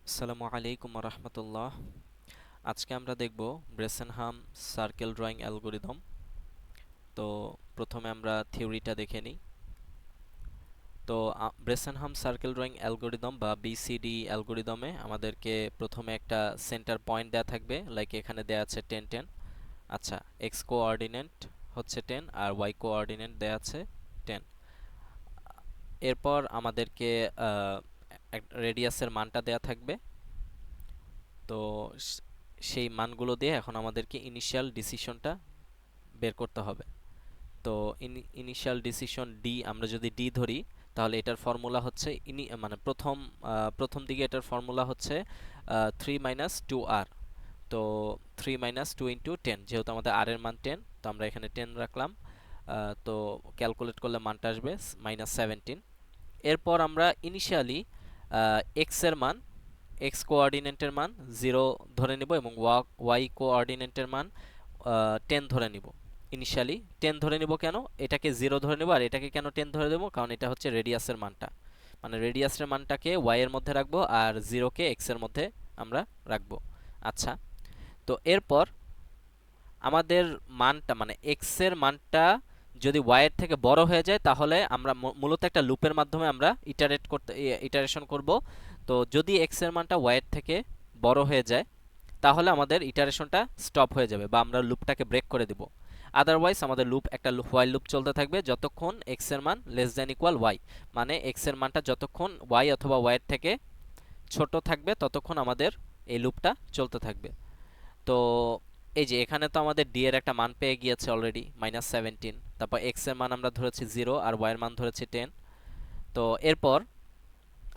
আসসালামু আলাইকুম রহমতুল্লাহ। আজকে আমরা দেখব ব্রেসেনহাম সার্কেল ড্রয়িং অ্যালগোরিদম। তো প্রথমে আমরা থিওরিটা দেখে নিই। তো ব্রেসেনহাম সার্কেল ড্রয়িং অ্যালগোরিদম বা বিসিডি অ্যালগোরিদমে আমাদেরকে প্রথমে একটা সেন্টার পয়েন্ট দেওয়া থাকবে, লাইক এখানে দেওয়া আছে 10 10। আচ্ছা, এক্স কোঅর্ডিনেট হচ্ছে 10 আর ওয়াই কোঅর্ডিনেট দেওয়া আছে 10। এরপর আমাদেরকে রেডিয়াসের মানটা দেওয়া থাকবে। তো সেই মানগুলো দিয়ে এখন আমাদেরকে ইনিশিয়াল ডিসিশনটা বের করতে হবে। তো ইনিশিয়াল ডিসিশন ডি, আমরা যদি ডি ধরি তাহলে এটার ফর্মুলা হচ্ছে মানে প্রথম দিকে এটার ফর্মুলা হচ্ছে 3 - 2r। তো 3 - 2 × 10, যেহেতু আমাদের আর এর মান 10, তো আমরা এখানে 10 রাখলাম। তো ক্যালকুলেট করলে মানটা আসবে -17। এরপর আমরা ইনিশিয়ালি এক্স এর মান, এক্স কোঅর্ডিনেটের মান 0 ধরে নিব এবং ওয়াই কোঅর্ডিনেটের মান 10 ধরে নিব। ইনিশিয়ালি 10 ধরে নিব কেন? এটাকে 0 ধরে নিব আর এটাকে কেন 10 ধরে দেব? কারণ এটা হচ্ছে রেডিয়াসের মানটা, মানে রেডিয়াসের মানটাকে ওয়াই এর মধ্যে রাখবো আর 0 কে এক্স এর মধ্যে আমরা রাখবো। আচ্ছা, তো এরপর আমাদের মানটা, মানে এক্স এর মানটা যদি ওয়াই এর থেকে বড় হয়ে যায় তাহলে আমরা মূলত একটা লুপের মাধ্যমে আমরা ইটারেশন করব। তো যদি এক্স এর মানটা ওয়াই এর থেকে বড় হয়ে যায় তাহলে আমাদের ইটারেশনটা স্টপ হয়ে যাবে বা আমরা লুপটাকে ব্রেক করে দেব। আদারওয়াইজ আমাদের লুপ একটা হোয়াইল লুপ চলতে থাকবে যতক্ষণ এক্স এর মান লেস দ্যান ইকুয়াল ওয়াই, মানে এক্স এর মানটা যতক্ষণ ওয়াই অথবা ওয়াই এর থেকে ছোট থাকবে ততক্ষণ আমাদের এই লুপটা চলতে থাকবে। তো এই যে এখানে তো আমাদের ডি এর একটা মান পেয়ে গিয়েছে অলরেডি -17। তারপর এক্স এর মান আমরা ধরেছি 0 আর ওয়াই এর মান ধরেছি 10। তো এরপর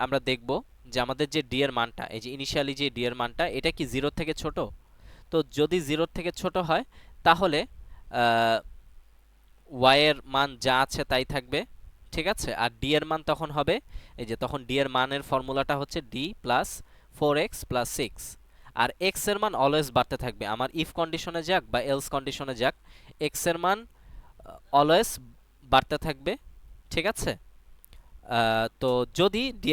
আমরা দেখব যে আমাদের যে ডি এর মানটা, এই যে ইনিশিয়ালি যে ডি এর মানটা, এটা কি 0 থেকে ছোট? তো যদি 0 থেকে ছোট হয় তাহলে ওয়াই এর মান যা আছে তাই থাকবে, ঠিক আছে। আর ডি এর মান তখন হবে, এই যে তখন ডি এর মানের ফর্মুলাটা হচ্ছে ডি প্লাস 4x+6। আর এক্স এর মান অলওয়েজ বাড়তে থাকবে, আমার ইফ কন্ডিশনে যাক বা এলস কন্ডিশনে যাক, এক্স এর মান অলওয়েজ বাড়তে থাকবে, ঠিক আছে। তো যদি ডি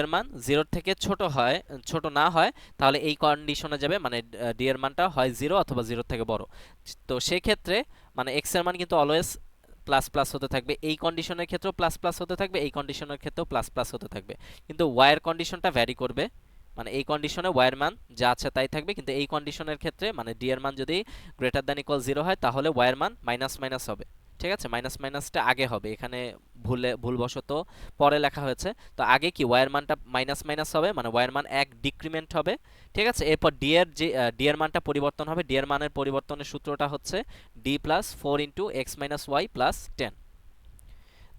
এর মান 0 থেকে ছোট না হয় তাহলে এই কন্ডিশনে যাবে, মানে ডি এর মানটা হয় 0 অথবা 0 থেকে বড়। তো সেই ক্ষেত্রে মানে এক্স এর মান কিন্তু অলওয়েজ প্লাস প্লাস হতে থাকবে, এই কন্ডিশনের ক্ষেত্রেও প্লাস প্লাস হতে থাকবে, এই কন্ডিশনের ক্ষেত্রেও প্লাস প্লাস হতে থাকবে। কিন্তু ওয়াই এর কন্ডিশনটা ভ্যারি করবে, মানে এই কন্ডিশনে ওয়াই এর মান যা আছে তাই থাকবে, কিন্তু এই কন্ডিশনের ক্ষেত্রে মানে ডি এর মান যদি গ্রেটার দ্যান ইকুয়াল 0 হয় তাহলে ওয়াই এর মান মাইনাস মাইনাস হবে, ঠিক আছে। মাইনাস মাইনাসটা আগে হবে, এখানে ভুলবশত পরে লেখা হয়েছে। তো আগে কি ওয়াই এর মানটা মাইনাস মাইনাস হবে, মানে ওয়াই এর মান 1 ডিক্রিমেন্ট হবে, ঠিক আছে। এরপর ডি এর মানটা পরিবর্তন হবে, ডি এর মানের পরিবর্তনের সূত্রটা হচ্ছে ডি প্লাস 4 × x - y + 10।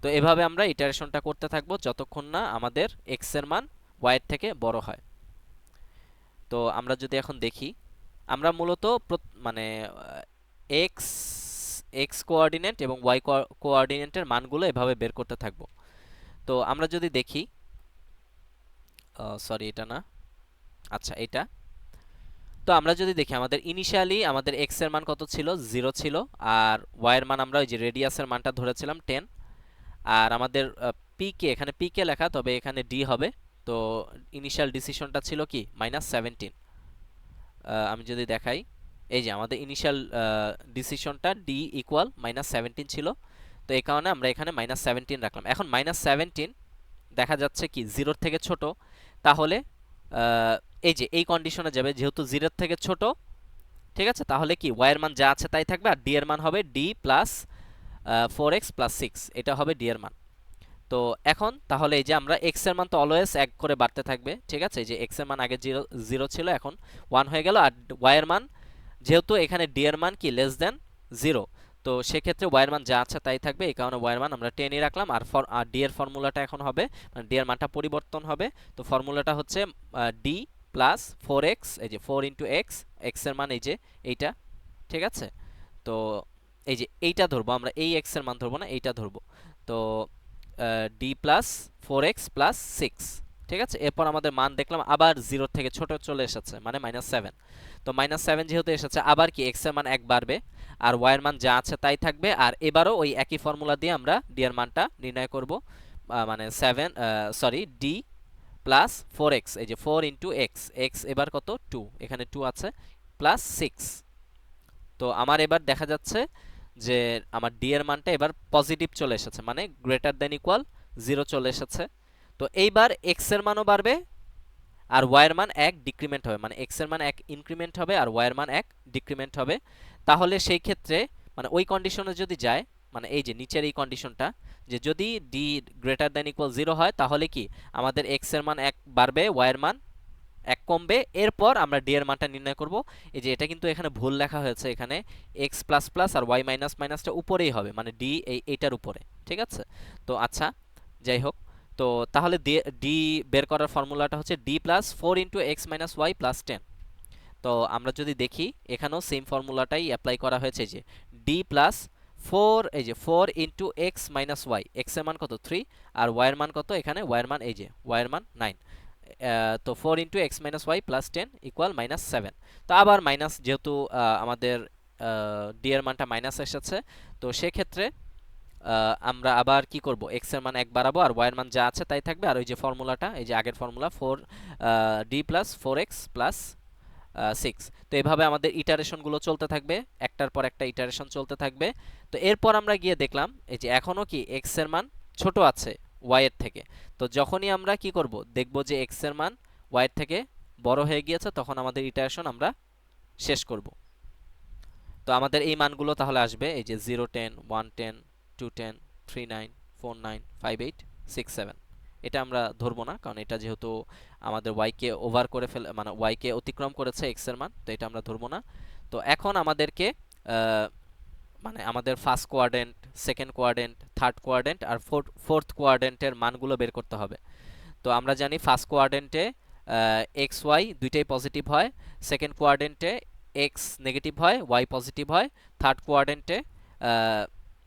তো এভাবে আমরা ইটারেশনটা করতে থাকবো যতক্ষণ না আমাদের এক্স এর মান ওয়াই এর থেকে বড় হয়। তো আমরা যদি এখন দেখি, আমরা মূলত মানে এক্স এক্স কোঅর্ডিনেট এবং ওয়াই কোঅর্ডিনেটের মানগুলো এভাবে বের করতে থাকবো। তো আমরা যদি দেখি, সরি এটা না, আচ্ছা এটা। তো আমরা যদি দেখি আমাদের ইনিশিয়ালি আমাদের এক্স এর মান কত ছিল? 0 ছিল। আর ওয়াই এর মান আমরা ওই যে রেডিয়াসের মানটা ধরেছিলাম 10। আর আমাদের পিকে, এখানে পিকে লেখা, তবে এখানে ডি হবে। তো ইনিশিয়াল ডিসিশনটা ছিল কি -17। আমি যদি দেখাই, এই যে আমাদের ইনিশিয়াল ডিসিশনটা ডি ইকুয়াল -17 ছিল। তো এই কারণে আমরা এখানে -17 রাখলাম। এখন -17 দেখা যাচ্ছে কি 0 থেকে ছোট, তাহলে এই যে এই কন্ডিশনে যাবে, যেহেতু 0 থেকে ছোট, ঠিক আছে। তাহলে কি ওয়াই এর মান যা আছে তাই থাকবে আর ডি এর মান হবে ডি প্লাস 4x+6, এটা হবে ডি এর মান। তো এখন তাহলে এই যে আমরা এক্স এর মান তো অলওয়েজ 1 করে বাড়তে থাকবে, ঠিক আছে। এই যে এক্স এর মান আগে 0 ছিল, এখন 1 হয়ে গেল। আর ওয়াই এর মান, যেহেতু এখানে ডি এর মান কি লেস দেন 0, তো সেক্ষেত্রে ওয়াই এর মান যা আছে তাই থাকবে, এই কারণে ওয়াই এর মান আমরা 10ই রাখলাম। আর ডি এর ফর্মুলাটা এখন হবে, মানে ডি এর মানটা পরিবর্তন হবে। তো ফর্মুলাটা হচ্ছে ডি প্লাস 4x, এই যে 4 × x, এক্স এর মান এই যে এইটা, ঠিক আছে। তো এই যে এইটা ধরবো আমরা, এই এক্স এর মান ধরবো না, এইটা ধরবো। তো ডি প্লাস 4x+6, ঠিক আছে। এরপর আমাদের মান দেখলাম আবার 0 থেকে ছোট চলে এসেছে, মানে -7। তো -7 যেহেতু এসেছে, আবার কি এক্স এর মান 1 বাড়বে আর ওয়াই এর মান যা আছে তাই থাকবে। আর এবারও ওই একই ফর্মুলা দিয়ে আমরা ডি এর মানটা নির্ণয় করব, মানে 7, ডি প্লাস 4x, এই যে 4 ইন্টু এক্স, এক্স এবার কত 2, এখানে 2 আছে, প্লাস 6। তো আমার এবার দেখা যাচ্ছে যে আমার ডি এর মানটা এবার পজিটিভ চলে এসেছে, মানে গ্রেটার দেন ইকুয়াল 0 চলে এসেছে। তো এইবার এক্স এর মানও বাড়বে আর ওয়াই এর মান 1 ডিক্রিমেন্ট হবে, মানে এক্স এর মান 1 ইনক্রিমেন্ট হবে আর ওয়াই এর মান 1 ডিক্রিমেন্ট হবে। তাহলে সেই ক্ষেত্রে মানে ওই কন্ডিশনে যদি যায়, মানে এই যে নিচের এই কন্ডিশনটা, যে যদি ডি গ্রেটার দেন ইকুয়াল 0 হয় তাহলে কি আমাদের এক্স এর মান 1 বাড়বে, ওয়াই এর মান 1 কমবে, এরপর আমরা ডি এর মানটা নির্ণয় করব। এই যে এটা কিন্তু এখানে ভুল লেখা হয়েছে, এখানে এক্স প্লাস প্লাস আর ওয়াই মাইনাস মাইনাসটা উপরেই হবে, মানে ডি এইটার উপরে, ঠিক আছে। তো আচ্ছা, যাই হোক, তো তাহলে ডি বের করার ফর্মুলাটা হচ্ছে d plus 4 into x minus y plus 10। তো আমরা যদি দেখি এখানেও সেম ফর্মুলাটাই অ্যাপ্লাই করা হয়েছে, যে ডি প্লাস 4, এই যে 4 into x minus y, x এর মান কত 3 আর ওয়াই এর মান কত, এখানে ওয়াই এর মান এই যে ওয়াই এর মান 9। তো 4 into x minus y plus 10 equal -7। তো আবার মাইনাস, যেহেতু আমাদের ডি এর মানটা মাইনাস এসেছে, তো সেক্ষেত্রে আমরা আবার কি করব, এক্স এর মান 1 বাড়াবো আর ওয়াই এর মান যা আছে তাই থাকবে, আর ওই যে ফর্মুলাটা, এই যে আগের formula 4 D plus 4x plus 6। তো এভাবে আমাদের ইটারেশনগুলো চলতে থাকবে, একটার পর একটা ইটারেশন চলতে থাকবে। তো এরপর আমরা গিয়ে দেখলাম এই যে এখনও কি এক্স এর মান ছোট আছে ওয়াই এর থেকে। তো যখনই আমরা কি করব, দেখব যে এক্স এর মান ওয়াই এর থেকে বড় হয়ে গিয়েছে, তখন আমাদের ইটারেশন আমরা শেষ করব। তো আমাদের এই মানগুলো তাহলে আসবে এই যে 0 10 1 10 2 10 3 9 4 9 5 8 6 7। এটা আমরা ধরবো না, কারণ এটা যেহেতু আমাদের y কে ওভার করে ফেলে, মানে y কে অতিক্রম করেছে x এর মান, তো এটা আমরা ধরবো না। তো এখন আমাদেরকে মানে আমাদের first quadrant, second quadrant, third quadrant আর ফোর্থ কোয়াড্রেন্টের মানগুলো বের করতে হবে। তো আমরা জানি ফার্স্ট কোয়াড্রেন্টে এক্স ওয়াই দুইটাই পজিটিভ হয়, সেকেন্ড কোয়াড্রেন্টে এক্স নেগেটিভ হয়, ওয়াই পজিটিভ হয়, থার্ড কোয়াড্রেন্টে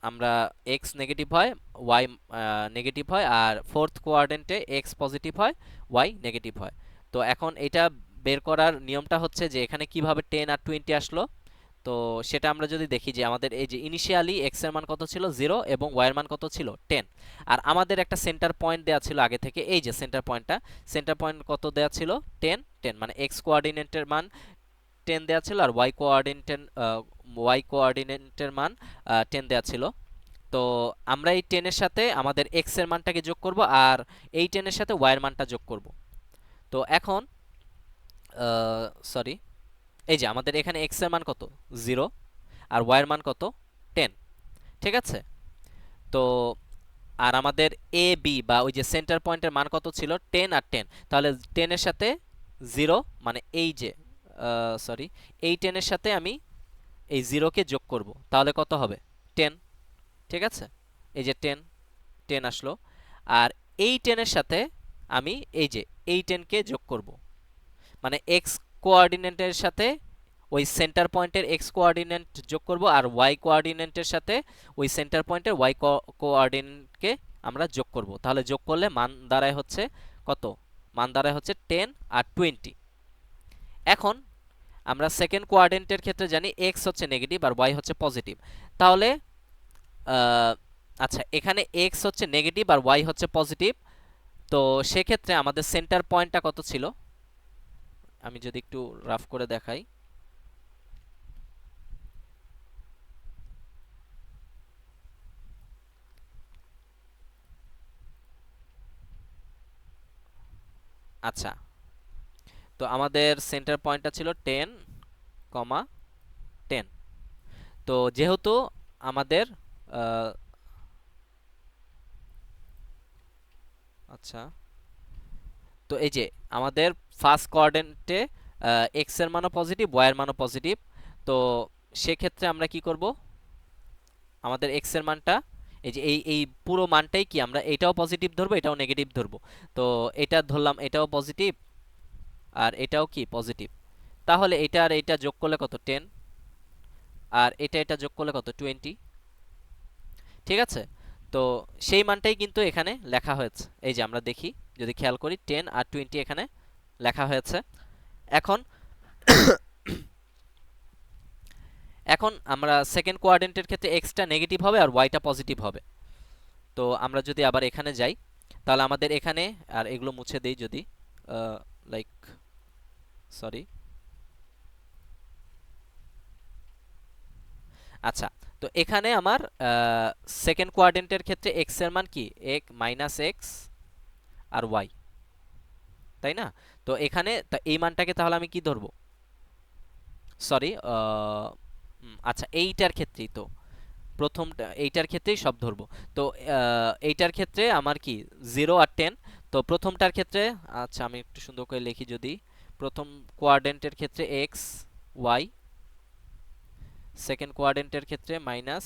আমরা এক্স নেগেটিভ হয়, ওয়াই নেগেটিভ হয়, আর ফোর্থ কোয়াড্রেন্টে এক্স পজিটিভ হয়, ওয়াই নেগেটিভ হয়। তো এখন এটা বের করার নিয়মটা হচ্ছে যে এখানে কিভাবে 10 আর 20 আসলো। তো সেটা আমরা যদি দেখি যে আমাদের এই যে ইনিশিয়ালি এক্স এর মান কত ছিল 0 এবং ওয়াই এর মান কত ছিল 10, আর আমাদের একটা সেন্টার পয়েন্ট দেয়া ছিল আগে থেকে, এই যে সেন্টার পয়েন্টটা, সেন্টার পয়েন্ট কত দেয়া ছিল 10 10, মানে এক্স কোঅর্ডিনেটের মান 10 দেয়া ছিল আর ওয়াই কোঅর্ডিনেটের মান 10 দেয়া ছিল। তো আমরা এই 10 এর সাথে আমাদের এক্স এর মানটাকে যোগ করব আর এই 10 এর সাথে ওয়াই এর মানটা যোগ করব। তো এখন সরি, এই যে আমাদের এখানে এক্স এর মান কত 0 আর ওয়াই এর মান কত 10, ঠিক আছে। তো আর আমাদের এ বি বা ওই যে সেন্টার পয়েন্টের মান কত ছিল 10 আর 10, তাহলে 10 এর সাথে 0, মানে এই যে সরি, এই 10 এর সাথে আমি এই 0 কে যোগ করব, তাহলে কত হবে 10, ঠিক আছে। এই যে 10 10 আসলো, আর এই 10 এর সাথে আমি এই যে এই 10 কে যোগ করব, মানে এক্স কোঅর্ডিনেটের সাথে ওই সেন্টার পয়েন্টের এক্স কোঅর্ডিনেট যোগ করব আর ওয়াই কোঅর্ডিনেটের সাথে ওই সেন্টার পয়েন্টের ওয়াই কোঅর্ডিনেটকে আমরা যোগ করব। তাহলে যোগ করলে মান দাঁড়ায় হচ্ছে কত, মান দাঁড়ায় হচ্ছে 10 আর 20। এখন আমরা সেকেন্ড কোয়াড্রেন্টের ক্ষেত্রে জানি এক্স হচ্ছে নেগেটিভ আর ওয়াই হচ্ছে পজিটিভ, তাহলে আচ্ছা এখানে এক্স হচ্ছে নেগেটিভ আর ওয়াই হচ্ছে পজিটিভ, তো সেক্ষেত্রে আমাদের সেন্টার পয়েন্টটা কত ছিল, আমি যদি একটু রাফ করে দেখাই। আচ্ছা, তো আমাদের সেন্টার পয়েন্টটা ছিল 10, 10। তো যেহেতু আমাদের আচ্ছা, তো এই যে আমাদের ফার্স্ট কোঅর্ডিনেটে এক্স এর মানও পজিটিভ, ওয়াই এর মানও পজিটিভ, তো সেক্ষেত্রে আমরা কি করব, আমাদের এক্স এর মানটা এই যে এই পুরো মানটাই কি আমরা এটাও পজিটিভ ধরবো এটাও নেগেটিভ ধরবো। তো এটা ধরলাম এটাও পজিটিভ আর এটাও কি পজিটিভ, তাহলে এটা আর এটা যোগ করলে কত 10 আর এটা যোগ করলে কত 20, ঠিক আছে। তো সেই মানটাই কিন্তু এখানে লেখা হয়েছে, এই যে আমরা দেখি যদি খেয়াল করি 10 আর 20 এখানে লেখা হয়েছে। এখন এখন আমরা সেকেন্ড কোয়াড্রেন্টের ক্ষেত্রে এক্সটা নেগেটিভ হবে আর ওয়াইটা পজিটিভ হবে। তো আমরা যদি আবার এখানে যাই, তাহলে আমাদের এখানে, আর এগুলো মুছে দেই যদি, লাইক, সরি, আচ্ছা। তো এখানে আমার সেকেন্ড কোয়াড্রেন্টের ক্ষেত্রে এক্স এর মান কি, মাইনাস এক্স আর ওয়াই, তাই না? তো এখানে এই মানটাকে তাহলে আমি কি ধরবো, সরি, আচ্ছা, এইটার ক্ষেত্রেই তো প্রথমটা, এইটার ক্ষেত্রেই সব ধরবো। তো এইটার ক্ষেত্রে আমার কি 0 আর 10। তো প্রথমটার ক্ষেত্রে, আচ্ছা আমি একটু সুন্দর করে লিখি যদি, প্রথম কোয়াড্রেন্টের ক্ষেত্রে এক্স ওয়াই, সেকেন্ড কোয়াড্রেন্টের ক্ষেত্রে মাইনাস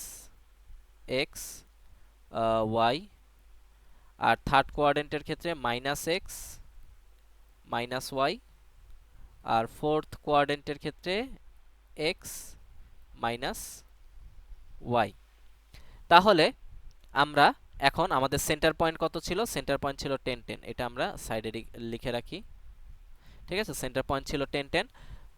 এক্স ওয়াই, আর থার্ড কোয়াড্রেন্টের ক্ষেত্রে মাইনাস এক্স মাইনাস ওয়াই, আর ফোর্থ কোয়াড্রেন্টের ক্ষেত্রে এক্স মাইনাস ওয়াই। তাহলে আমরা এখন আমাদের সেন্টার পয়েন্ট কত ছিল, সেন্টার পয়েন্ট ছিল 10 10, এটা আমরা সাইডে লিখে রাখি, ঠিক আছে? সেন্টার পয়েন্ট ছিল 10 10।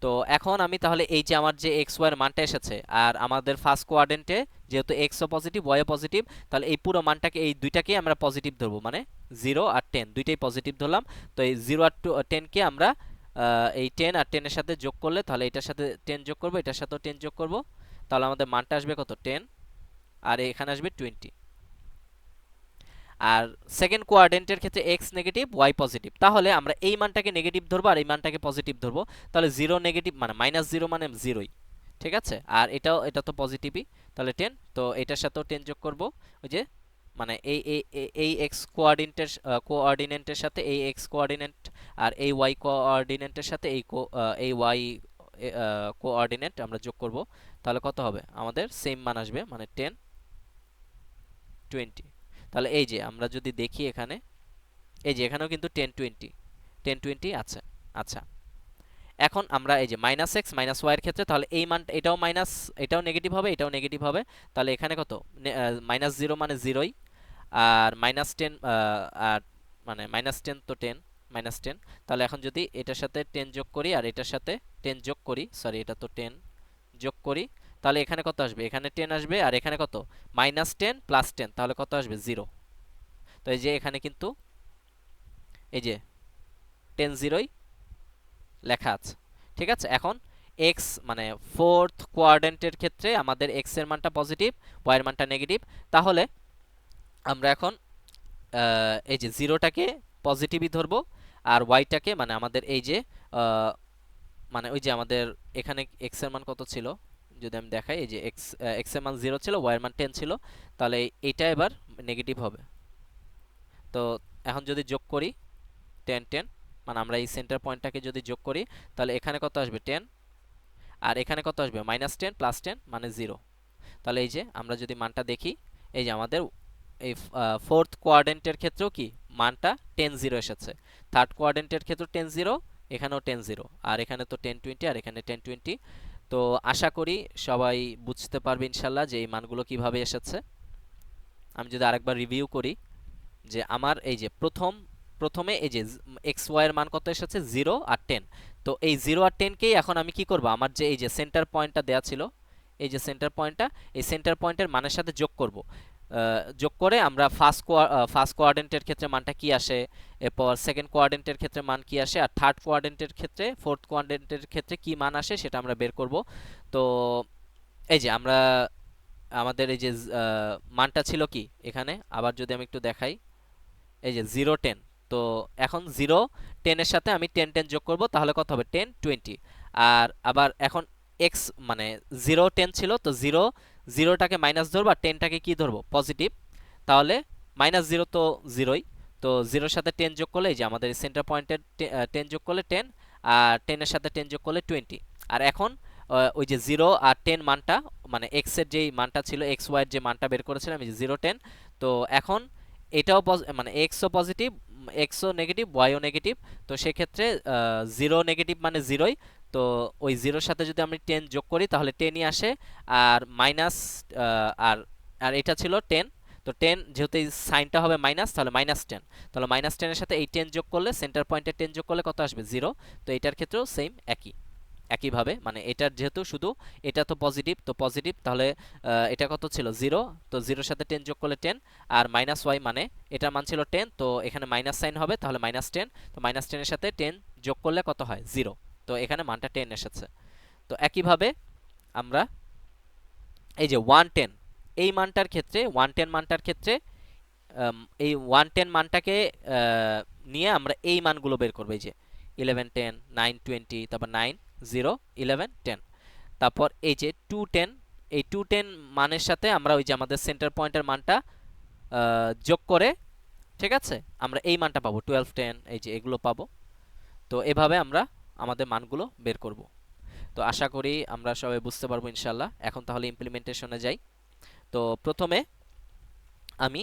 তো এখন আমি তাহলে এই যে আমার যে এক্স ওয়াই এর মানটা এসেছে, আর আমাদের ফার্স্ট কোয়াড্রেন্টে যেহেতু এক্স ও পজিটিভ ওয়াই ও পজিটিভ, তাহলে এই পুরো মানটাকে, এই দুইটাকেই আমরা পজিটিভ ধরবো, মানে 0 আর 10 দুইটাই পজিটিভ ধরলাম। তো এই 0 আর 10কে আমরা এই 10 আর 10 এর সাথে যোগ করলে, তাহলে এটার সাথে 10 যোগ করবো, এটার সাথেও 10 যোগ করবো, তাহলে আমাদের মানটা আসবে কত, 10, আর এখানে আসবে 20। আর সেকেন্ড কোয়াড্রেন্টের ক্ষেত্রে এক্স নেগেটিভ ওয়াই পজিটিভ, তাহলে আমরা এই মানটাকে নেগেটিভ ধরবো আর এই মানটাকে পজিটিভ ধরবো, তাহলে 0 নেগেটিভ মানে -0 মানে 0ই, ঠিক আছে? আর এটা তো পজিটিভই, তাহলে 10, তো এটার সাথেও 10 যোগ করব, ওই যে মানে এই এক্স কোঅর্ডিনেটের সাথে এই এক্স কোঅর্ডিনেট, আর এই ওয়াই কোঅর্ডিনেটের সাথে এই ওয়াই কোঅর্ডিনেট আমরা যোগ করব, তাহলে কত হবে, আমাদের সেম মান আসবে, মানে 10 20। তাহলে এই যে আমরা যদি দেখি এখানে, এই যে এখানেও কিন্তু 10 20 আছে। আচ্ছা, এখন আমরা এই যে মাইনাস এক্স মাইনাস ওয়াই এর ক্ষেত্রে, তাহলে এই মান, এটাও মাইনাস, এটাও নেগেটিভ হবে, এটাও নেগেটিভ হবে, তাহলে এখানে কত, -0 মানে 0ই, আর -10, আর মানে -10 তো 10, -10, তাহলে এখন যদি এটার সাথে 10 যোগ করি আর এটার সাথে 10 যোগ করি, সরি এটা তো 10 যোগ করি, তাহলে এখানে কত আসবে, এখানে 10 আসবে, আর এখানে কত, -10 + 10, তাহলে কত আসবে, 0। তো এই যে এখানে কিন্তু এই যে 10 0ই লেখা আছে, ঠিক আছে? এখন এক্স মানে ফোর্থ কোয়াড্রেন্টের ক্ষেত্রে আমাদের এক্স এর মানটা পজিটিভ, ওয়াই এর মানটা নেগেটিভ, তাহলে আমরা এখন এই যে 0টাকে পজিটিভই ধরবো, আর ওয়াইটাকে মানে আমাদের এই যে মানে ওই যে আমাদের এখানে এক্স এর মান কত ছিল যদি আমি দেখাই, এই যে এক্স এর মান 0 ছিল, ওয়াই এর মান 10 ছিল, তাহলে এইটা এবার নেগেটিভ হবে। তো এখন যদি যোগ করি 10 10, মানে আমরা এই সেন্টার পয়েন্টটাকে যদি যোগ করি, তাহলে এখানে কত আসবে, 10, আর এখানে কত আসবে, -10 + 10 মানে 0। তাহলে এই যে আমরা যদি মানটা দেখি, এই যে আমাদের এই ফোর্থ কোয়াড্রেন্টের ক্ষেত্রেও কি মানটা 10 0 এসেছে, থার্ড কোয়াড্রেন্টের ক্ষেত্রেও 10 0, এখানেও 10 0, আর এখানে তো 10 20, আর এখানে 10 20। তো আশা করি সবাই বুঝতে পারবে ইনশাল্লাহ যে এই মানগুলো কিভাবে এসেছে। আমি যদি আরেকবার রিভিউ করি, যে আমার এই যে প্রথমে এই যে এক্স ওয়াই এর মান কত এসেছে, 0 আর 10। তো এই 0 আর 10কেই এখন আমি কি করব, আমার যে এই যে সেন্টার পয়েন্টটা দেয়া ছিল, এই যে সেন্টার পয়েন্টটা, এই সেন্টার পয়েন্টের মানের সাথে যোগ করব, যোগ করে আমরা ফার্স্ট কোয়াড্রেন্টের ক্ষেত্রে মানটা কি আসে, এরপর সেকেন্ড কোয়াড্রেন্টের ক্ষেত্রে মান কি আসে, আর থার্ড কোয়াড্রেন্টের ক্ষেত্রে, ফোর্থ কোয়াড্রেন্টের ক্ষেত্রে কি মান আসে সেটা আমরা বের করব। তো এই যে আমরা আমাদের এই যে মানটা ছিল কি এখানে, আবার যদি আমি একটু দেখাই, এই যে 0 10, তো এখন 0 10 এর সাথে আমি 10 10 যোগ করব, তাহলে কত হবে, 10 20। আর আবার এখন x মানে 0 10 ছিল, তো 0টাকে মাইনাস ধরবো, আর 10টাকে কি ধরবো, পজিটিভ, তাহলে -0 তো 0ই, তো 0 এর সাথে 10 যোগ করলে, এই যে আমাদের সেন্টার পয়েন্টের 10 যোগ করলে 10, আর 10 এর সাথে 10 যোগ করলে 20। আর এখন ওই যে 0 আর 10 মানটা, মানে x এর যেই মানটা ছিল, এক্স ওয়াই এর যে মানটা বের করেছিলাম, এই যে 0 10, তো এখন এটাও মানে এক্সও পজিটিভ, এক্সও নেগেটিভ, ওয়াইও নেগেটিভ, তো সেক্ষেত্রে 0 নেগেটিভ মানে 0ই, তো ওই 0-র সাথে যদি আমি 10 যোগ করি তাহলে 10ই আসে, আর মাইনাস, আর আর এটা ছিল 10, তো 10 যেহেতু এই সাইনটা হবে মাইনাস, তাহলে -10, তাহলে -10 এর সাথে এই 10 যোগ করলে, সেন্টার পয়েন্টে 10 যোগ করলে কত আসবে, 0। তো এটার ক্ষেত্রেও সেম একই। একইভাবে মানে এটার যেহেতু শুধু এটা তো পজিটিভ, তো পজিটিভ তাহলে এটা কত ছিল 0, তো 0-র সাথে 10 যোগ করলে 10, আর মাইনাস ওয়াই মানে এটার মান ছিল 10, তো এখানে মাইনাস সাইন হবে, তাহলে -10, তো -10-এর সাথে 10 যোগ করলে কত হয় 0, তো এখানে মানটা 10 এসেছে। তো একইভাবে আমরা এই যে 110 এই মানটার ক্ষেত্রে 110 মানটার ক্ষেত্রে এই 110 মানটাকে নিয়ে আমরা এই মানগুলো বের করব, এই যে 11 10 9 20, তারপর 9 0 11 10, তারপর এই যে 210, এই 210 মানের সাথে আমরা ওই যে আমাদের সেন্টার পয়েন্টের মানটা যোগ করে, ঠিক আছে, আমরা এই মানটা পাবো 12 10, এই যে এগুলো পাবো। তো এভাবে আমরা আমাদের মানগুলো বের করব। তো আশা করি আমরা সবাই বুঝতে পারবো ইনশাল্লাহ। এখন তাহলে ইমপ্লিমেন্টেশনে যাই। তো প্রথমে আমি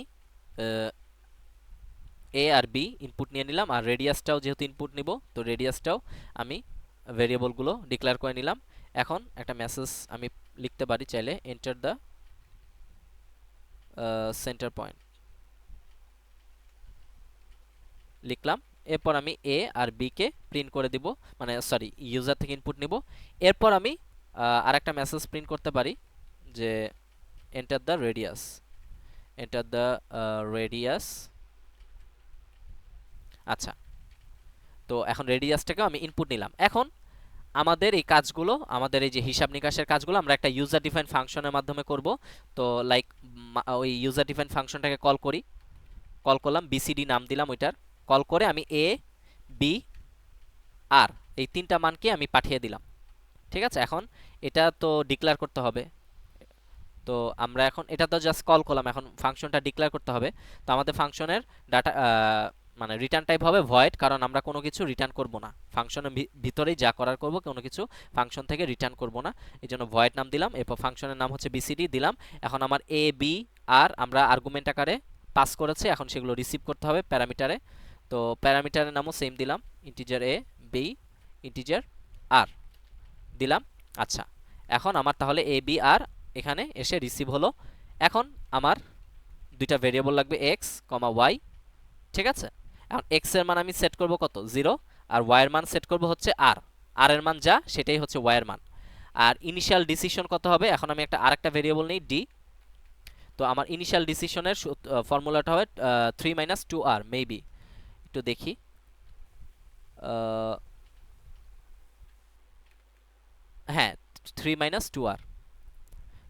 এ আর বি ইনপুট নিয়ে নিলাম, আর রেডিয়াসটাও যেহেতু ইনপুট নিব, তো রেডিয়াসটাও আমি ভেরিয়েবলগুলো ডিক্লেয়ার করে নিলাম। এখন একটা মেসেজ আমি লিখতে পারি চাইলে, এন্টার দ্য সেন্টার পয়েন্ট লিখলাম। এরপর আমি এ আর বি কে প্রিন্ট করে দিব, মানে সরি ইউজার থেকে ইনপুট নিব। এরপর আমি আরেকটা মেসেজ প্রিন্ট করতে পারি যে enter the radius, enter the radius. আচ্ছা, তো এখন রেডিয়াসটাকেও আমি ইনপুট নিলাম। এখন আমাদের এই কাজগুলো, আমাদের এই যে হিসাব নিকাশের কাজগুলো আমরা একটা ইউজার ডিফাইন ফাংশনের মাধ্যমে করব। তো লাইক ওই ইউজার ডিফাইন ফাংশনটাকে কল করি, কল করলাম, বিসিডি নাম দিলাম ওইটার, কল করে আমি এ বি আর এই তিনটা মানকে আমি পাঠিয়ে দিলাম। ঠিক আছে, এখন এটা তো ডিক্লেয়ার করতে হবে। তো আমরা এখন এটা তো জাস্ট কল করলাম, এখন ফাংশনটা ডিক্লেয়ার করতে হবে। তো আমাদের ফাংশনের ডাটা মানে রিটার্ন টাইপ হবে ভয়েড, কারণ আমরা কোনো কিছু রিটার্ন করব না, ফাংশনের ভিতরেই যা করার করব, কোনো কিছু ফাংশন থেকে রিটার্ন করব না, এই জন্য ভয়েড নাম দিলাম। এরপর ফাংশনের নাম হচ্ছে বিসিডি দিলাম। এখন আমার এ বি আর আমরা আর্গুমেন্ট আকারে পাস করেছে, এখন সেগুলো রিসিভ করতে হবে প্যারামিটারে। তো প্যারামিটারের নামও সেম দিলাম, ইন্টিজার এ বি ইন্টিজার আর দিলাম। আচ্ছা, এখন আমার তাহলে এ বি আর এখানে এসে রিসিভ হলো। এখন আমার দুইটা ভেরিয়েবল লাগবে এক্স কমা ওয়াই, ঠিক আছে। এখন এক্স এর মান আমি সেট করব কত 0, আর ওয়াই এর মান সেট করব হচ্ছে আর, আর এর মান যা সেটাই হচ্ছে ওয়াই এর মান। আর ইনিশিয়াল ডিসিশন কত হবে, এখন আমি একটা আরেকটা ভেরিয়েবল নেই ডি। তো আমার ইনিশিয়াল ডিসিশনের ফর্মুলাটা হবে 3 - 2r, মেবি একটু দেখি, হ্যাঁ 3 - 2r,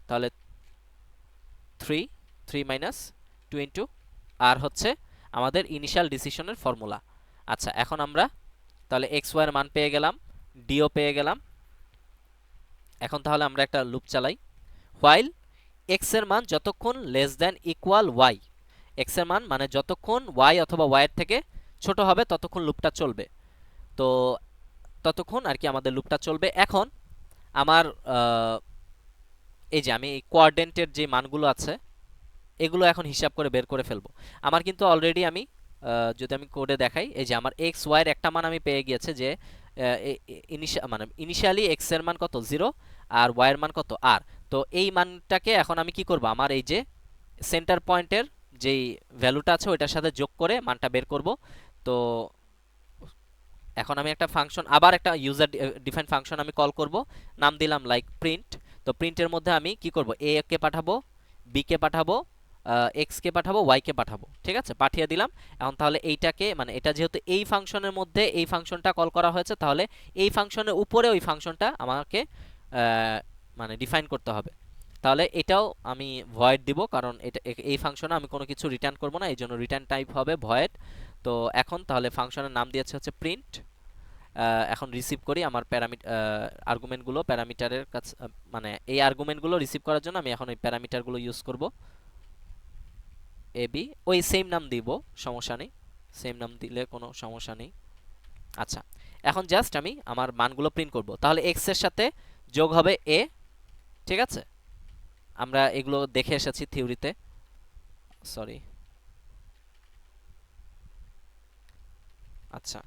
তাহলে 3 2 ইন্টু আর হচ্ছে আমাদের ইনিশিয়াল ডিসিশনের ফর্মুলা। আচ্ছা, এখন আমরা তাহলে এক্স ওয়াই এর মান পেয়ে গেলাম, ডিও পেয়ে গেলাম। এখন তাহলে আমরা একটা লুপ চালাই, হোয়াইল এক্স এর মান যতক্ষণ less than equal y, x এর মান মানে যতক্ষণ ওয়াই অথবা ওয়াই এর থেকে ছোট হবে ততক্ষণ লুপটা চলবে। তো ততক্ষণ আর কি আমাদের লুপটা চলবে। এখন আমার এই যে আমি কোয়াড্রেন্টের যে মানগুলো আছে এগুলো এখন হিসাব করে বের করে ফেলবো। আমার কিন্তু অলরেডি আমি যদি আমি কোডে দেখাই, এই যে আমার এক্স ওয়াই এর একটা মান আমি পেয়ে গিয়েছে, যে মানে ইনিশিয়ালি এক্স এর মান কত 0 আর ওয়াই এর মান কত আর। তো এই মানটাকে এখন আমি কি করব, আমার এই যে সেন্টার পয়েন্টের যেই ভ্যালুটা আছে ওইটার সাথে যোগ করে মানটা বের করব। তো এখন আমি একটা ফাংশন, আবার একটা ইউজার ডিফাইন ফাংশন আমি কল করব, নাম দিলাম লাইক প্রিন্ট। তো প্রিন্টের মধ্যে আমি কি করব, এ কে পাঠাবো, বি কে পাঠাবো, এক্স কে পাঠাবো, ওয়াই কে পাঠাবো, ঠিক আছে, পাঠিয়ে দিলাম। এখন তাহলে এইটাকে মানে এটা যেহেতু এই ফাংশনের মধ্যে এই ফাংশনটা কল করা হয়েছে, তাহলে এই ফাংশনের উপরে ওই ফাংশনটা আমাকে মানে ডিফাইন করতে হবে। তাহলে এটাও আমি ভয়েড দিব, কারণ এটা এই ফাংশনে আমি কোনো কিছু রিটার্ন করব না, এই জন্য রিটার্ন টাইপ হবে ভয়েড। তো এখন তাহলে ফাংশনের নাম দিয়েছে হচ্ছে প্রিন্ট। এখন রিসিভ করি আমার আর্গুমেন্টগুলো প্যারামিটারের কাছে, মানে এই আর্গুমেন্টগুলো রিসিভ করার জন্য আমি এখন এই প্যারামিটারগুলো ইউজ করব। এ বি ওই সেম নাম দিব, সমস্যা নেই, সেম নাম দিলে কোনো সমস্যা নেই। আচ্ছা, এখন জাস্ট আমি আমার মানগুলো প্রিন্ট করব। তাহলে এক্স এর সাথে যোগ হবে এ, ঠিক আছে, আমরা এগুলো দেখে এসেছি থিওরিতে, সরি। আচ্ছা,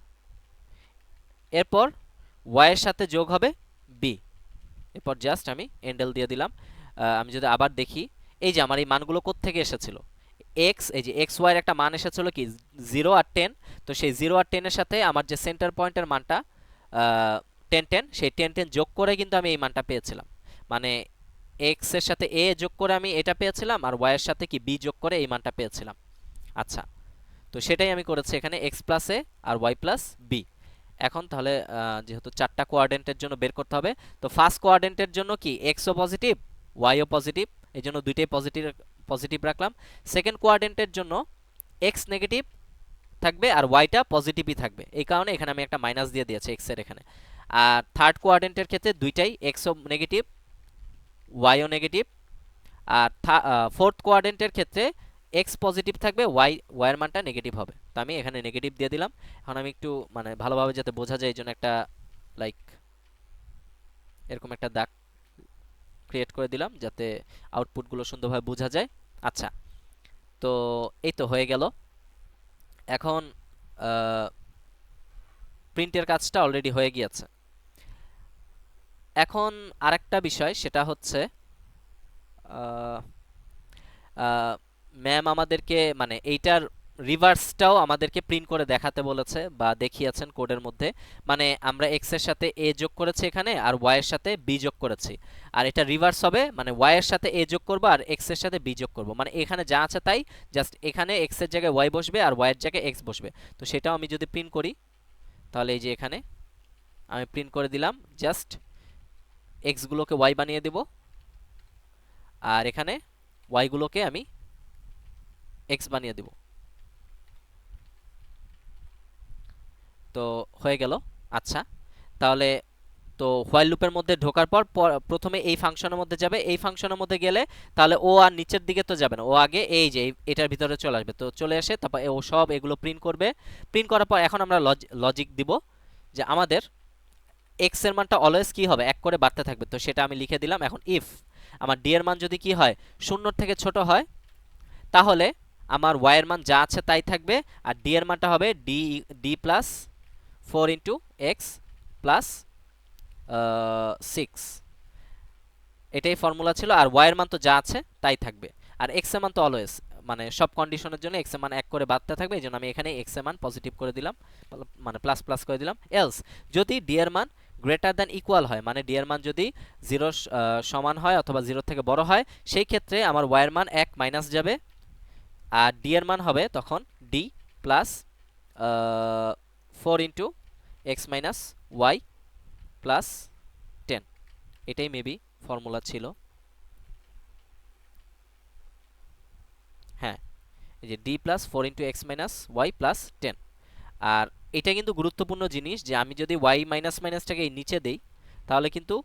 এরপর ওয়াই এর সাথে যোগ হবে বি, এরপর জাস্ট আমি এন্ডেল দিয়ে দিলাম। আমি যদি আবার দেখি, এই যে আমার এই মানগুলো কোত্থেকে এসেছিল, এক্স, এই যে এক্স ওয়াই এর একটা মান এসেছিল কি 0 আর 10, তো সেই 0 আর 10 এর সাথে আমার যে সেন্টার পয়েন্টের মানটা 10 10, সেই 10 10 যোগ করে কিন্তু আমি এই মানটা পেয়েছিলাম। মানে এক্স এর সাথে এ যোগ করে আমি এটা পেয়েছিলাম, আর ওয়াই এর সাথে কি বি যোগ করে এই মানটা পেয়েছিলাম। আচ্ছা, তো সেটাই আমি করেছি এখানে, এক্স প্লাস এ আর ওয়াই প্লাস বি। এখন তাহলে যেহেতু চারটা কোয়াড্রেন্টের জন্য বের করতে হবে, তো ফার্স্ট কোয়াড্রেন্টের জন্য কি এক্সও পজিটিভ ওয়াইও পজিটিভ, এই জন্য দুইটাই পজিটিভ পজিটিভ রাখলাম। সেকেন্ড কোয়াড্রেন্টের জন্য এক্স নেগেটিভ থাকবে আর ওয়াইটা পজিটিভই থাকবে, এই কারণে এখানে আমি একটা মাইনাস দিয়ে দিয়েছি এক্স এর এখানে। আর থার্ড কোয়াড্রেন্টের ক্ষেত্রে দুইটাই এক্সও নেগেটিভ ওয়াইও নেগেটিভ। আর ফোর্থ কোয়াড্রেন্টের ক্ষেত্রে এক্স পজিটিভ থাকবে ওয়াইয়ের মানটা নেগেটিভ হবে, তো আমি এখানে নেগেটিভ দিয়ে দিলাম। এখন আমি একটু মানে ভালোভাবে যাতে বোঝা যায় এই জন্য একটা লাইক এরকম একটা দাগ ক্রিয়েট করে দিলাম যাতে আউটপুটগুলো সুন্দরভাবে বোঝা যায়। আচ্ছা, তো এই তো হয়ে গেল। এখন প্রিন্টের কাজটা অলরেডি হয়ে গিয়েছে। এখন আরেকটা বিষয়, সেটা হচ্ছে ম্যাম আমাদেরকে মানে এইটার রিভার্সটাও আমাদেরকে প্রিন্ট করে দেখাতে বলেছে বা দেখিয়েছেন কোডের মধ্যে। মানে আমরা এক্স এর সাথে এ যোগ করেছি এখানে, আর ওয়াই এর সাথে বি যোগ করেছি, আর এটা রিভার্স হবে, মানে ওয়াই এর সাথে এ যোগ করব আর এক্স এর সাথে বি যোগ করব। মানে এখানে যা আছে তাই, জাস্ট এখানে এক্স এর জায়গায় ওয়াই বসবে আর ওয়াই এর জায়গায় এক্স বসবে। তো সেটাও আমি যদি প্রিন্ট করি, তাহলে এই যে এখানে আমি প্রিন্ট করে দিলাম, জাস্ট এক্স গুলোকে ওয়াই বানিয়ে দেব, আর এখানে ওয়াই গুলোকে আমি এক্স বানিয়ে দেব। তো হয়ে গেল। আচ্ছা, তাহলে তো হোয়াইল লুপের মধ্যে ঢোকার পর প্রথমে এই ফাংশনের মধ্যে যাবে, এই ফাংশনের মধ্যে গেলে তাহলে ও আর নিচের দিকে তো যাবে না, ও আগে এই যে এটার ভিতরে চলে আসবে। তো চলে আসে তারপর ও সব এগুলো প্রিন্ট করবে। প্রিন্ট করার পর এখন আমরা লজিক দিব যে আমাদের এক্স এর মানটা অলওয়েজ কি হবে, এক করে বাড়তে থাকবে। তো সেটা আমি লিখে দিলাম। এখন ইফ আমার ডি এর মান যদি কি হয়, শূন্যর থেকে ছোট হয়, তাহলে আমার ওয়াই এর মান যা আছে তাই থাকবে, আর ডি এর মানটা হবে D D plus 4 into x plus 6। এটাই ফর্মুলা ছিল, আর ওয়াই এর মান তো যা আছে তাই থাকবে। আর এক্স এর মান তো অলওয়েজ মানে সব কন্ডিশনের জন্য এক্স এর মান এক করে বাড়তে থাকবে, এই জন্য আমি এখানে এক্স এর মান পজিটিভ করে দিলাম, মানে প্লাস প্লাস করে দিলাম। এলস যদি ডি এর মান গ্রেটার দ্যান ইকুয়াল হয়, মানে ডি এর মান যদি 0 সমান হয় অথবা 0 থেকে বড় হয়, সেই ক্ষেত্রে আমার ওয়াই এর মান 1 মাইনাস যাবে, আর ডি এর মান হবে তখন d plus 4 into x minus y plus 10। এটাই মেবি ফর্মুলা ছিল। হ্যাঁ, এই যে d plus 4 into x minus y plus 10। আর এটা কিন্তু গুরুত্বপূর্ণ জিনিস যে আমি যদি ওয়াই মাইনাস মাইনাসটাকে নিচে দেই তাহলে কিন্তু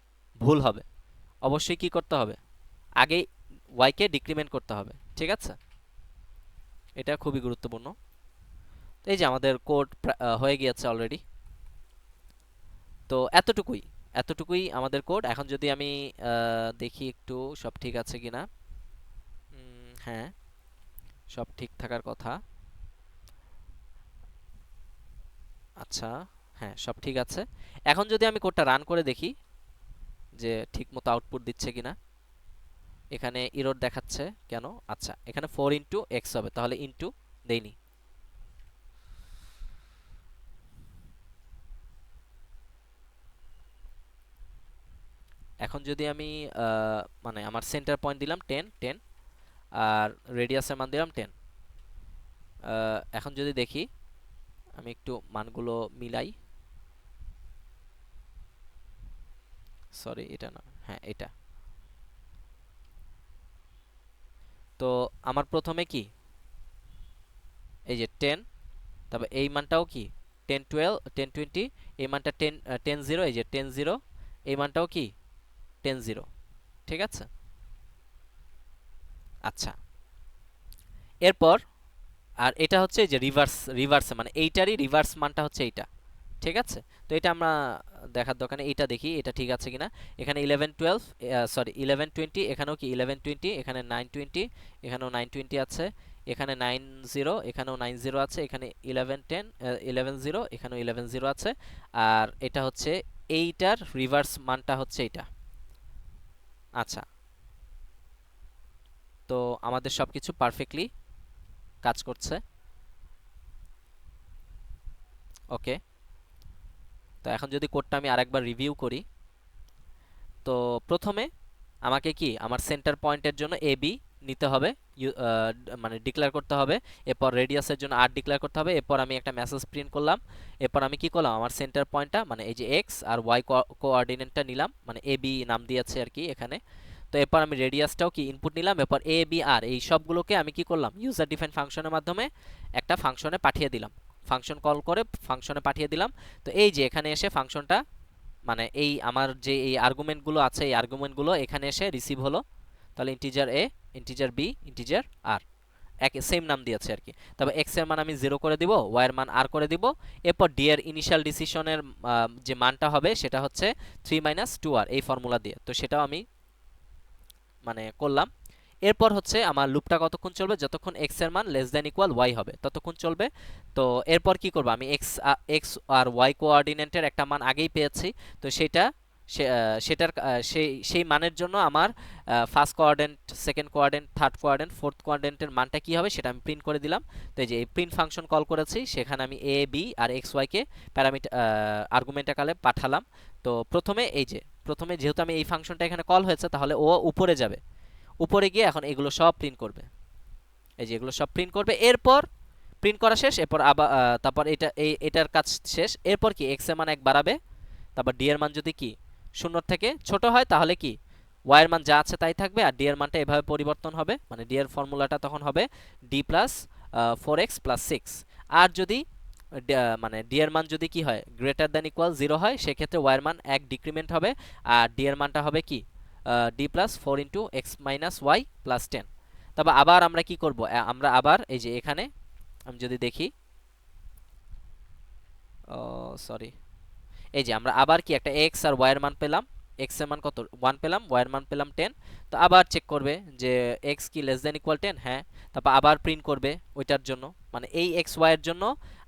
ভুল হবে। অবশ্যই কি করতে হবে, আগে ওয়াইকে ডিক্রিমেন্ট করতে হবে, ঠিক আছে? এটা খুবই গুরুত্বপূর্ণ। তো এই যে আমাদের কোড হয়ে গিয়েছে অলরেডি। তো এতটুকুই এতটুকুই আমাদের কোড। এখন যদি আমি দেখি একটু সব ঠিক আছে কিনা। হ্যাঁ, সব ঠিক থাকার কথা। আচ্ছা, হ্যাঁ সব ঠিক আছে। এখন যদি আমি কোডটা রান করে দেখি যে ঠিকমতো আউটপুট দিচ্ছে কিনা। এখানে এরর দেখাচ্ছে কেন? আচ্ছা, এখানে 4 ইন্টু এক্স হবে, তাহলে ইন্টু দেইনি। এখন যদি আমি মানে আমার সেন্টার পয়েন্ট দিলাম 10 10, আর রেডিয়াসের মান দিলাম 10। এখন যদি দেখি, আমি একটু মানগুলো মিলাই। সরি, এটা না, হ্যাঁ এটা। তো আমার প্রথমে কি এই যে 10, তবে এই মানটাও কি 10 12 10 20, এই মানটা 10 10 0, এই যে 10 0, এই মানটাও কি 10 0, ঠিক আছে? আচ্ছা, এরপর আর এটা হচ্ছে যে রিভার্সে মানে এইটারই রিভার্স মানটা হচ্ছে এইটা, ঠিক আছে? তো এটা আমরা দেখার দরকার নেই, এইটা দেখি এটা ঠিক আছে কিনা। এখানে 11 12, সরি 11 20, এখানেও কি 11 20, এখানে 9 20, এখানেও 9 20 আছে, এখানে 9 0, এখানেও 9 0 আছে, এখানে 11 10 11 0, এখানেও 11 0 আছে। আর এটা হচ্ছে এইটার রিভার্স মানটা হচ্ছে এইটা। আচ্ছা, তো আমাদের সবকিছু পারফেক্টলি কাজ করছে। ওকে, তো এখন যদি কোডটা আমি আরেকবার রিভিউ করি, তো প্রথমে আমাকে কি আমার সেন্টার পয়েন্টের জন্য এ বি নিতে হবে, মানে ডিক্লেয়ার করতে হবে। এরপর রেডিয়াসের জন্য আর ডিক্লেয়ার করতে হবে। এরপর আমি একটা মেসেজ প্রিন্ট করলাম। এরপর আমি কি করলাম, আমার সেন্টার পয়েন্টটা মানে এই যে এক্স আর ওয়াই কোঅর্ডিনেটটা নিলাম, মানে এ বি নাম দিয়েছে আর কি এখানে। তো এরপর আমি রেডিয়াসটাও কি ইনপুট নিলাম। এরপর এ বি আর এই সবগুলোকে আমি কি করলাম, ইউজার ডিফাইন ফাংশনের মাধ্যমে একটা ফাংশনে পাঠিয়ে দিলাম, ফাংশন কল করে ফাংশনে পাঠিয়ে দিলাম। তো এই যে এখানে এসে ফাংশনটা মানে এই আমার যে এই আর্গুমেন্টগুলো আছে এই আর্গুমেন্টগুলো এখানে এসে রিসিভ হলো। তাহলে ইন্টিজার এ, ইন্টিজার বি, ইন্টিজার আর, এক সেম নাম দিয়েছে আর কি। তবে এক্স এর মান আমি 0 করে দিব, ওয়াই এর মান আর করে দিব। এরপর ডি এর ইনিশিয়াল ডিসিশনের যে মানটা হবে সেটা হচ্ছে 3 - 2r এই ফর্মুলা দিয়ে। তো সেটাও আমি মানে করলাম। এরপর হচ্ছে আমার লুপটা কতক্ষণ চলবে, যতক্ষণ এক্স এর মান লেস দ্যান ইকুয়াল ওয়াই হবে ততক্ষণ চলবে। তো এরপর কি করব, আমি এক্স আর ওয়াই কোঅর্ডিনেটের একটা মান আগেই পেয়েছি। তো সেটার সেই মানের জন্য আমার first coordinate, second coordinate, third coordinate, fourth কোঅর্ডিনেটের মানটা কি হবে সেটা আমি প্রিন্ট করে দিলাম। তো এই যে এই প্রিন্ট ফাংশন কল করেছি, সেখানে আমি A B R x ওয়াইকে parameter argument আকারে পাঠালাম। তো প্রথমে যেহেতু আমি এই ফাংশনটা এখানে কল হয়েছে, তাহলে ও উপরে যাবে, উপরে গিয়ে এখন এগুলো সব প্রিন্ট করবে। এই যে এগুলো সব প্রিন্ট করবে। এরপর প্রিন্ট করা শেষ, এরপর আবার তারপর এটার কাজ শেষ। এরপর কি এক্স এর মান 1 বাড়াবে। তারপর ডি এর মান যদি কি 0 থেকে ছোট হয় তাহলে কি ওয়াই এর মান যা আছে তাই থাকবে, আর ডি এর মানটা এভাবে পরিবর্তন হবে, মানে ডি এর ফর্মুলাটা তখন হবে ডি প্লাস 4x প্লাস 6। আর যদি মানে ডি এর মান যদি কি হয় গ্রেটার দ্যান ইকুয়াল 0 হয়, সেক্ষেত্রে ওয়াই এর মান 1 ডিক্রিমেন্ট হবে, আর ডি এর মানটা হবে কি d plus 4 into x minus y plus 10। তবে আবার আমরা কি করব, আমরা আবার এই যে এখানে আমি যদি দেখি, সরি, এই যে আমরা আবার কি একটা এক্স আর ওয়াই এর মান পেলাম। এক্স এর মান কত 1 পেলাম, ওয়াই এর মান পেলাম 10। তো আবার চেক করবে যে এক্স কি লেস দ্যান ইকুয়াল 10, হ্যাঁ। তারপর আবার প্রিন্ট করবে ওইটার জন্য, মানে এই এক্স ওয়াই এর জন্য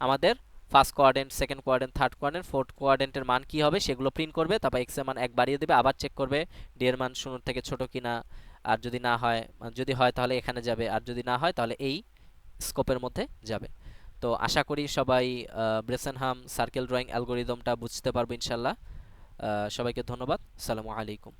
আমাদের first quadrant, second quadrant, third quadrant, fourth কোয়াড্রেন্টের মান কি হবে সেগুলো প্রিন্ট করবে। তারপর এক্স এর মান 1 বাড়িয়ে দেবে, আবার চেক করবে ডি এর মান 0 থেকে ছোট কিনা। আর যদি না হয়, যদি হয় তাহলে এখানে যাবে, আর যদি না হয় তাহলে এই স্কোপের মধ্যে যাবে। তো আশা করি সবাই ব্রেসেনহাম সার্কেল ড্রয়িং অ্যালগোরিদমটা বুঝতে পারবে ইনশাল্লাহ। সবাইকে ধন্যবাদ। আসসালামু আলাইকুম।